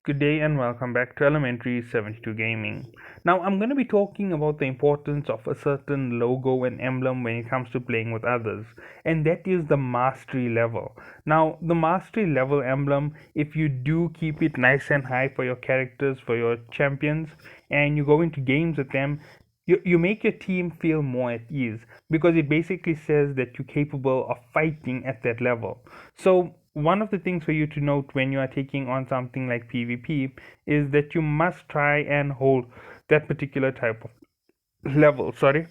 Good day and welcome back to Elementary 72 Gaming. Now, I'm going to be talking about the importance of a certain logo and emblem when it comes to playing with others, and that is the mastery level. Now, the mastery level emblem, if you do keep it nice and high for your characters, for your champions, and you go into games with them, you make your team feel more at ease because it basically says that you're capable of fighting at that level. So, one of the things for you to note when you are taking on something like PvP is that you must try and hold that particular type of level. Sorry.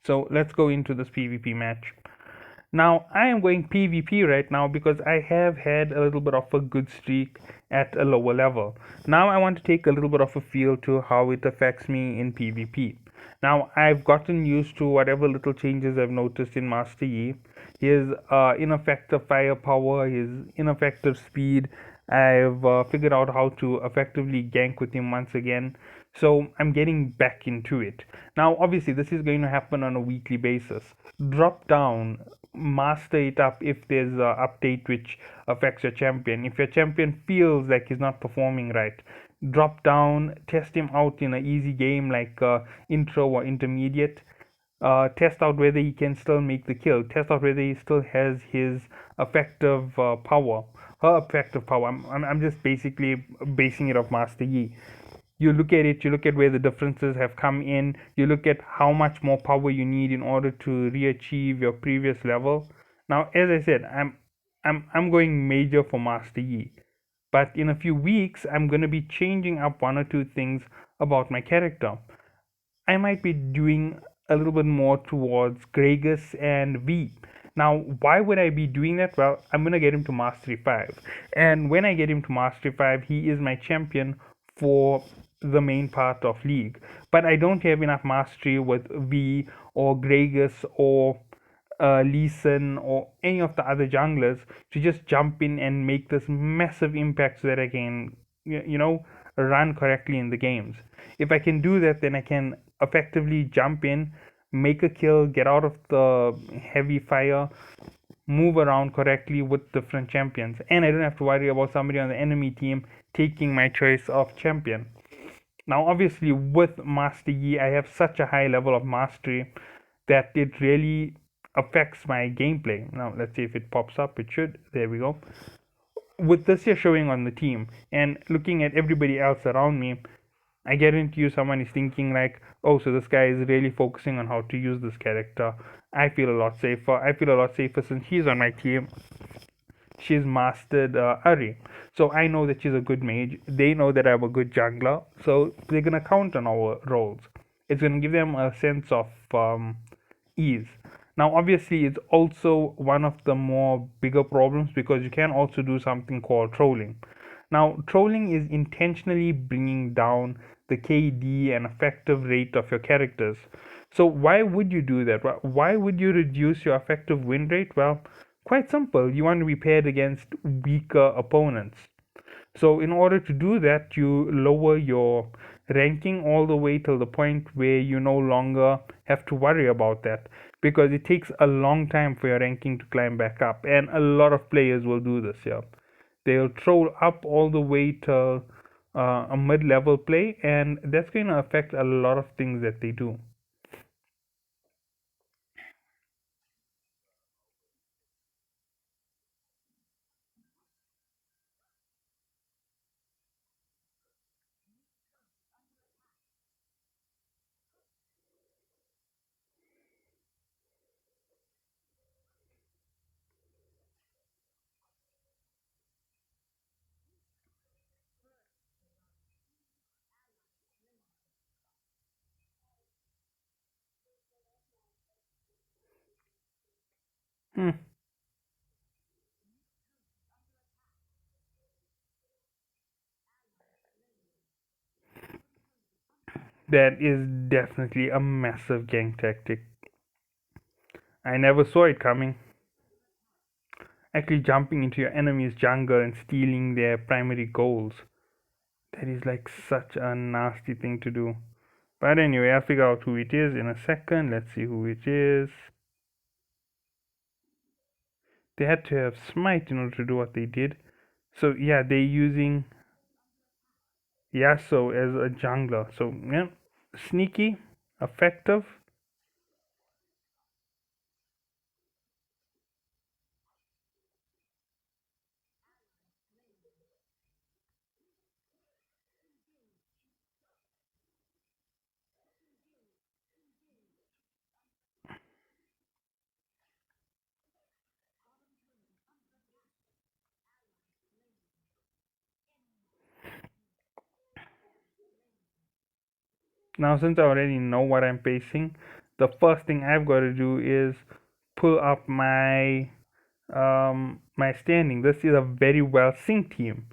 So, let's go into this PvP match. Now, I am going PvP right now because I have had a little bit of a good streak at a lower level. Now, I want to take a little bit of a feel to how it affects me in PvP. Now, I've gotten used to whatever little changes I've noticed in Master Yi. His ineffective firepower, his ineffective speed. I've figured out how to effectively gank with him once again. So I'm getting back into it. Now, obviously, this is going to happen on a weekly basis. Drop down, master it up if there's a update which affects your champion. If your champion feels like he's not performing right, drop down, test him out in an easy game like intro or intermediate. Test out whether he can still make the kill. Test out whether he still has his effective power, her effective power. I'm just basically basing it off Master Yi. You look at it, you look at where the differences have come in, you look at how much more power you need in order to re-achieve your previous level. Now, as I said, I'm going major for Master Yi, but in a few weeks I'm going to be changing up one or two things about my character. I might be doing a little bit more towards Gragas and V. Now, why would I be doing that? Well, I'm gonna get him to Mastery 5, and when I get him to Mastery 5, he is my champion for the main part of League. But I don't have enough mastery with V or Gragas or Lee Sin or any of the other junglers to just jump in and make this massive impact so that I can, run correctly in the games. If I can do that, then I can effectively jump in, make a kill, get out of the heavy fire, move around correctly with different champions, and I don't have to worry about somebody on the enemy team taking my choice of champion. Now, obviously, with Master Yi, I have such a high level of mastery that it really affects my gameplay. Now, let's see if it pops up. It should. There we go. With this here showing on the team and looking at everybody else around me, I guarantee you someone is thinking like, oh, so this guy is really focusing on how to use this character. I feel a lot safer. I feel a lot safer since he's on my team. She's mastered Ari. So I know that she's a good mage. They know that I'm a good jungler. So they're going to count on our roles. It's going to give them a sense of ease. Now, obviously, it's also one of the more bigger problems because you can also do something called trolling. Now, trolling is intentionally bringing down the KD and effective rate of your characters. So, why would you do that? Why would you reduce your effective win rate? Well, quite simple. You want to be paired against weaker opponents. So, in order to do that, you lower your ranking all the way till the point where you no longer have to worry about that because it takes a long time for your ranking to climb back up, and a lot of players will do this here. They'll troll up all the way to a mid level play, and that's going to affect a lot of things that they do. Hmm. That is definitely a massive gang tactic. I never saw it coming. Actually, jumping into your enemy's jungle and stealing their primary goals. That is like such a nasty thing to do. But anyway, I'll figure out who it is in a second. Let's see who it is. They had to have smite in order to do what they did. So yeah, they're using Yasuo as a jungler. So yeah, sneaky, effective. Now since I already know what I'm facing, the first thing I've got to do is pull up my standing. This is a very well synced team.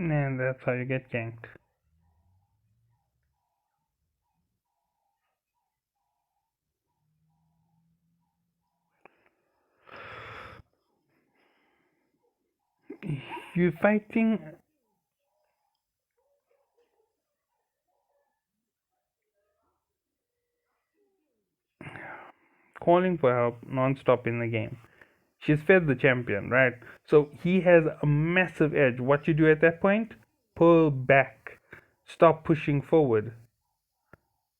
And that's how you get ganked. You're fighting, calling for help non-stop in the game. She's fed the champion, right? So he has a massive edge. What you do at that point? Pull back. Stop pushing forward.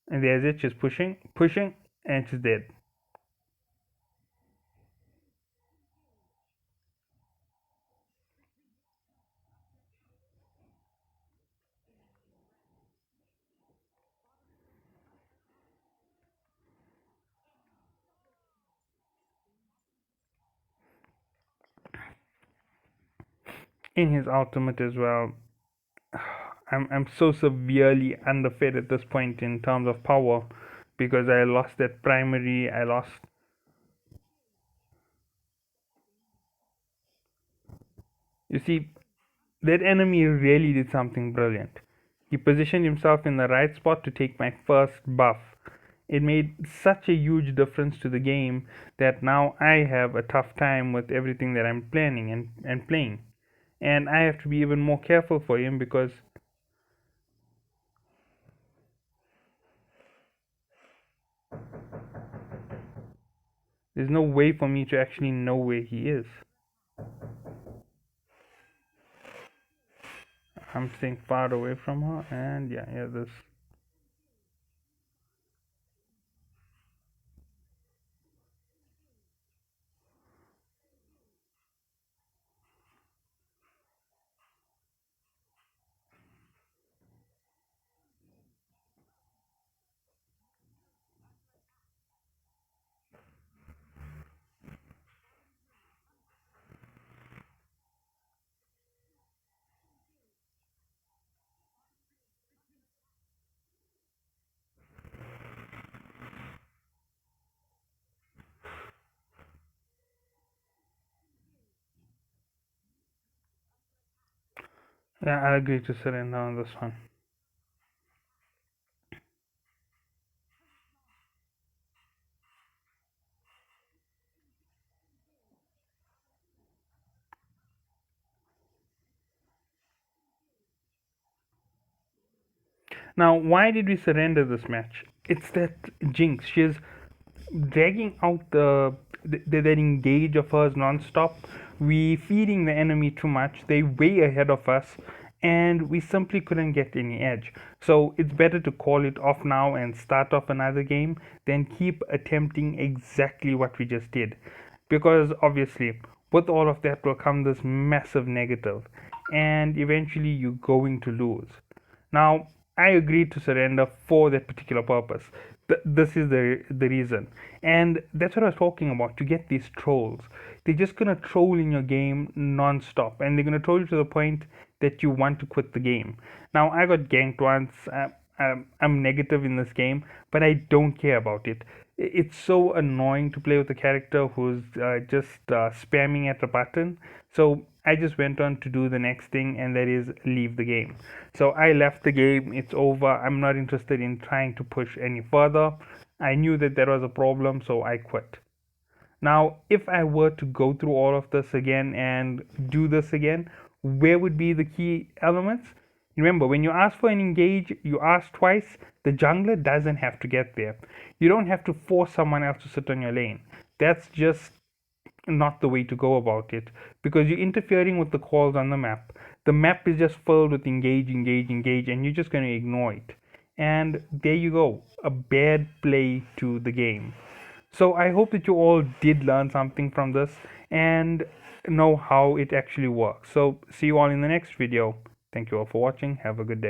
And there's it. She's pushing, pushing, and she's dead. In his ultimate as well. I'm so severely underfed at this point in terms of power because I lost that primary. I lost. You see, that enemy really did something brilliant. He positioned himself in the right spot to take my first buff. It made such a huge difference to the game that now I have a tough time with everything that I'm planning and playing. And I have to be even more careful for him because there's no way for me to actually know where he is. I'm staying far away from her, and yeah, this. Yeah, I agree to surrender on this one. Now, why did we surrender this match? It's that Jinx. She's dragging out that engage of hers non-stop. We feeding the enemy too much. They way ahead of us, and we simply couldn't get any edge. So it's better to call it off now and start off another game than keep attempting exactly what we just did, because obviously with all of that will come this massive negative, and eventually you're going to lose. Now I agreed to surrender for that particular purpose. This is the reason, and that's what I was talking about. To get these trolls, they're just gonna troll in your game non-stop, and they're gonna troll you to the point that you want to quit the game. Now, I got ganked once. I'm negative in this game, but I don't care about it. It's so annoying to play with a character who's just spamming at the button. So I just went on to do the next thing, and that is leave the game. So I left the game. It's over. I'm not interested in trying to push any further. I knew that there was a problem, so I quit. Now, if I were to go through all of this again and do this again, where would be the key elements? Remember, when you ask for an engage, you ask twice. The jungler doesn't have to get there. You don't have to force someone else to sit on your lane. That's just not the way to go about it, because you're interfering with the calls on the map. The map is just filled with engage, engage, engage, and you're just going to ignore it. And there you go, a bad play to the game. So I hope that you all did learn something from this and know how it actually works. So see you all in the next video. Thank you all for watching. Have a good day.